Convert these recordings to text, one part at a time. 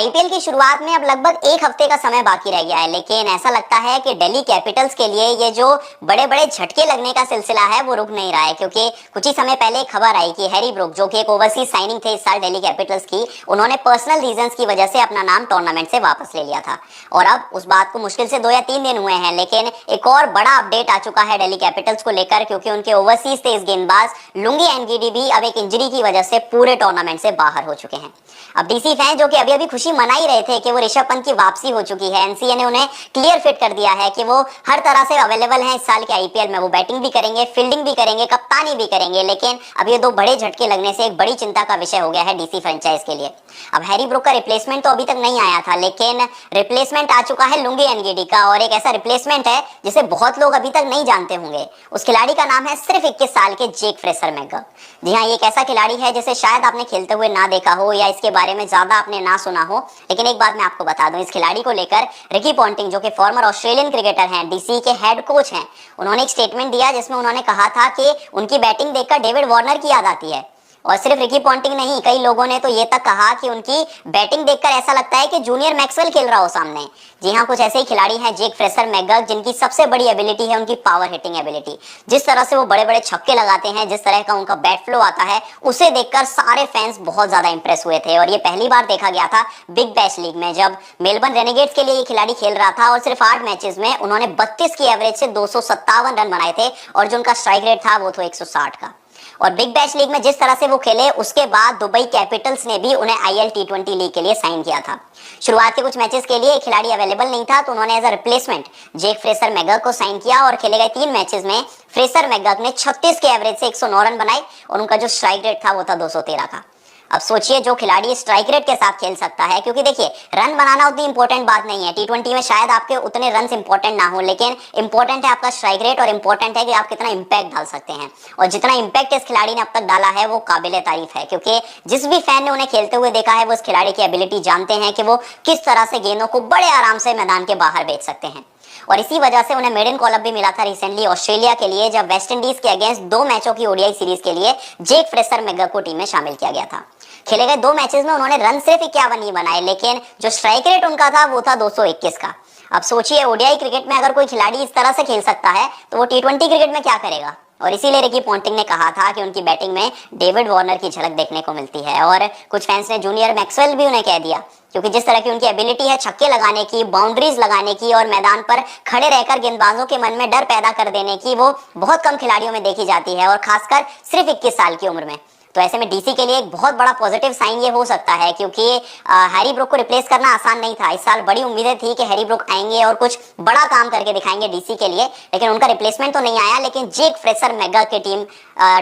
IPL की शुरुआत में अब लगभग एक हफ्ते का समय बाकी रह गया है, लेकिन ऐसा लगता है कि दिल्ली कैपिटल्स के लिए ये जो बड़े बड़े झटके लगने का सिलसिला है वो रुक नहीं रहा है। क्योंकि कुछ ही समय पहले खबर आई कि हैरी ब्रूक, जो कि एक ओवरसीज साइनिंग थे इस साल दिल्ली कैपिटल्स की, उन्होंने पर्सनल रीजंस की वजह से अपना नाम टूर्नामेंट से वापस ले लिया था। और अब उस बात को मुश्किल से 2 या 3 दिन हुए हैं, लेकिन एक और बड़ा अपडेट आ चुका है दिल्ली कैपिटल्स को लेकर, क्योंकि उनके ओवरसीज तेज गेंदबाज लुंगी एनगीडी भी अब एक इंजरी की वजह से पूरे टूर्नामेंट से बाहर हो चुके हैं। अब डीसी फैन जो कि अभी अभी खुशी मना ही रहे थे कि वो ऋषभ पंत की वापसी हो चुकी है, एनसीए ने उन्हें क्लियर फिट कर दिया है कि वो हर तरह से अवेलेबल हैं इस साल के आईपीएल में। वो बैटिंग भी करेंगे, फील्डिंग भी करेंगे, कप्तानी भी करेंगे। लेकिन अब ये 2 बड़े झटके लगने से एक बड़ी चिंता का विषय हो गया है डीसी फ्रेंचाइज के लिए। अब हैरी ब्रूक का रिप्लेसमेंट तो अभी तक नहीं आया था, लेकिन रिप्लेसमेंट आ चुका है लुंगी एनगीडी का, और एक ऐसा रिप्लेसमेंट है जिसे बहुत लोग अभी तक नहीं जानते होंगे। उस खिलाड़ी का नाम है सिर्फ 21 साल के जेक फ्रेशर मैकगर्क। जी हाँ, ये एक ऐसा खिलाड़ी है जिसे शायद आपने खेलते हुए ना देखा हो या इसके बारे में ज्यादा आपने ना सुना हो, लेकिन एक बात मैं आपको बता दूं, इस खिलाड़ी को लेकर रिकी पॉन्टिंग, जो कि फॉर्मर ऑस्ट्रेलियन क्रिकेटर हैं, डीसी के हेड कोच हैं, उन्होंने एक स्टेटमेंट दिया जिसमें उन्होंने कहा था कि उनकी बैटिंग देखकर डेविड वार्नर की याद आती है। और सिर्फ रिकी पॉन्टिंग नहीं, कई लोगों ने तो ये तक कहा कि उनकी बैटिंग देखकर ऐसा लगता है कि जूनियर मैक्सवेल खेल रहा हो सामने। जी हाँ, कुछ ऐसे ही खिलाड़ी हैं जेक फ्रेशर मैकगर्क, जिनकी सबसे बड़ी एबिलिटी है उनकी पावर हिटिंग एबिलिटी। जिस तरह से वो बड़े बड़े छक्के लगाते हैं, जिस तरह का उनका बैट फ्लो आता है, उसे देखकर सारे फैंस बहुत ज्यादा इंप्रेस हुए थे। और ये पहली बार देखा गया था बिग बैश लीग में, जब मेलबर्न रेनेगेड्स के लिए ये खिलाड़ी खेल रहा था, और सिर्फ 8 मैचेस में उन्होंने 32 की एवरेज से 257 रन बनाए थे, और जो उनका स्ट्राइक रेट था वो था 160 का। और बिग बैश लीग में जिस तरह से वो खेले, उसके बाद दुबई कैपिटल्स ने भी उन्हें आईएल टी20 लीग के लिए साइन किया था। शुरुआत के कुछ मैचेस के लिए खिलाड़ी अवेलेबल नहीं था, तो उन्होंने as a replacement Jake Fraser McGurk को साइन किया, और खेले गए 3 मैचेस में फ्रेशर मैकगर्क ने 36 के एवरेज से 109 रन बनाए, और उनका जो स्ट्राइक रेट था वो था 213 का। अब सोचिए, जो खिलाड़ी स्ट्राइक रेट के साथ खेल सकता है, क्योंकि देखिए रन बनाना उतनी इंपॉर्टेंट बात नहीं है, टी20 में शायद आपके उतने रन इंपॉर्टेंट ना हो, लेकिन इंपॉर्टेंट है आपका स्ट्राइक रेट, और इंपॉर्टेंट है कि आप कितना इंपैक्ट डाल सकते हैं। और जितना इंपैक्ट इस खिलाड़ी ने अब तक डाला है वो काबिले तारीफ है, क्योंकि जिस भी फैन ने उन्हें खेलते हुए देखा है वो इस खिलाड़ी की एबिलिटी जानते हैं कि वो किस तरह से गेंदों को बड़े आराम से मैदान के बाहर भेज सकते हैं। और इसी वजह से उन्हें मेडन कॉल अप भी मिला था रिसेंटली ऑस्ट्रेलिया के लिए, जब वेस्ट इंडीज के अगेंस्ट 2 मैचों की ओडीआई सीरीज के लिए जेक फ्रेशर मैकगर्क को टीम में शामिल किया गया था। खेले गए 2 मैचेस में उन्होंने रन सिर्फ 51 ही बनाए, लेकिन जो स्ट्राइक रेट उनका था वो था 221 का। अब सोचिए, ओडीआई क्रिकेट में अगर कोई खिलाड़ी इस तरह से खेल सकता है, तो वो टी20 क्रिकेट में क्या करेगा। और इसीलिए रिकी पॉन्टिंग ने कहा था कि उनकी बैटिंग में डेविड वार्नर की झलक देखने को मिलती है, और कुछ फैंस ने जूनियर मैक्सवेल भी उन्हें कह दिया, क्योंकि जिस तरह की उनकी एबिलिटी है छक्के लगाने की, बाउंड्रीज लगाने की, और मैदान पर खड़े रहकर गेंदबाजों के मन में डर पैदा कर देने की, वो बहुत कम खिलाड़ियों में देखी जाती है, और खासकर सिर्फ 21 साल की उम्र में। तो ऐसे में डीसी के लिए एक बहुत बड़ा पॉजिटिव साइन ये हो सकता है, क्योंकि हैरी ब्रूक को रिप्लेस करना आसान नहीं था। इस साल बड़ी उम्मीदें थी कि हैरी ब्रूक आएंगे और कुछ बड़ा काम करके दिखाएंगे डीसी के लिए, लेकिन उनका रिप्लेसमेंट तो नहीं आया। लेकिन जेक फ्रेशर मैकगर्क की टीम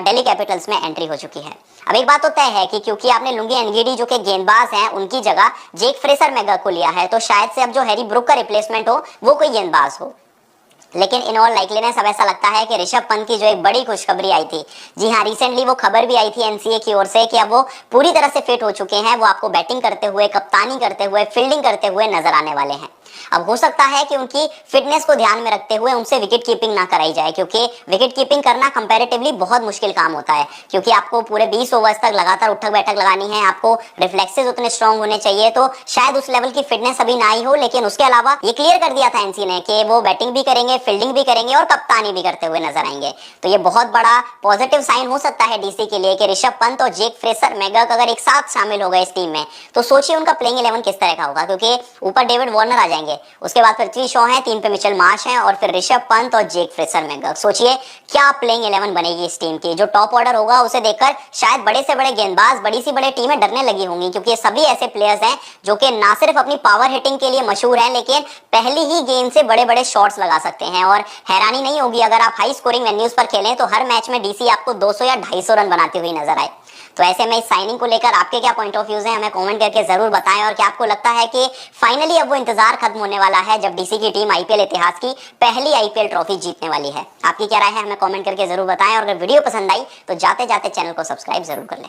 दिल्ली कैपिटल्स में एंट्री हो चुकी है। अब एक बात तो तय है कि क्योंकि आपने लुंगी एनगीडी, जो कि गेंदबाज हैं, उनकी जगह जेक फ्रेशर मैकगर्क को लिया है, तो शायद से अब जो हैरी ब्रूक का रिप्लेसमेंट हो वो कोई गेंदबाज हो। लेकिन इन ऑल लाइकलीनेस अब ऐसा लगता है कि ऋषभ पंत की जो एक बड़ी खुशखबरी आई थी, जी हाँ, रिसेंटली वो खबर भी आई थी एनसीए की ओर से कि अब वो पूरी तरह से फिट हो चुके हैं। वो आपको बैटिंग करते हुए, कप्तानी करते हुए, फील्डिंग करते हुए नजर आने वाले हैं। अब हो सकता है कि उनकी फिटनेस को ध्यान में रखते हुए उनसे विकेट कीपिंग ना कराई जाए, क्योंकि विकेट कीपिंग करना कंपैरेटिवली बहुत मुश्किल काम होता है, क्योंकि आपको पूरे 20 ओवर्स तक लगातार उठक बैठक लगानी है, आपको रिफ्लेक्सेस उतने स्ट्रांग होने चाहिए। तो शायद उस लेवल की फिटनेस अभी ना ही हो, लेकिन उसके अलावा ये क्लियर कर दिया था एनसी ने कि वो बैटिंग भी करेंगे, फील्डिंग भी करेंगे, और कप्तानी भी करते हुए नजर आएंगे। तो ये बहुत बड़ा पॉजिटिव साइन हो सकता है डीसी के लिए कि ऋषभ पंत और जेक फ्रेशर मैकगर्क अगर एक साथ शामिल हो गए इस टीम में, तो सोचिए उनका प्लेइंग 11 किस तरह का होगा, क्योंकि ऊपर डेविड वार्नर आ जाएंगे, उसके बाद पृथ्वी शॉ है, 3 पे मिचेल मार्श है, और फिर ऋषभ पंत और जेक फ्रेशर मैकगर्क। सोचिए क्या प्लेइंग 11 बनेगी इस टीम की। जो टॉप ऑर्डर होगा उसे देखकर शायद बड़े से बड़े गेंदबाज, बड़ी सी बड़े टीमें डरने लगी होंगी, क्योंकि ये सभी ऐसे प्लेयर्स हैं जो कि ना सिर्फ अपनी पावर हिटिंग के लिए मशहूर हैं, लेकिन पहली ही गेंद से बड़े बड़े शॉट्स लगा सकते हैं। और हैरानी नहीं होगी अगर आप हाई स्कोरिंग वेन्यूज पर खेलें तो हर मैच में डीसी आपको 200 या 250 रन बनाती हुई नजर आए। तो ऐसे में इस साइनिंग को लेकर आपके क्या पॉइंट ऑफ व्यूज हैं, हमें कमेंट करके जरूर बताएं। और क्या आपको लगता है कि फाइनली अब वो इंतजार खत्म होने वाला है जब डीसी की टीम आईपीएल इतिहास की पहली आईपीएल ट्रॉफी जीतने वाली है? आपकी क्या राय है, हमें कमेंट करके जरूर बताएं। और अगर वीडियो पसंद आई तो जाते जाते चैनल को सब्सक्राइब जरूर कर लें।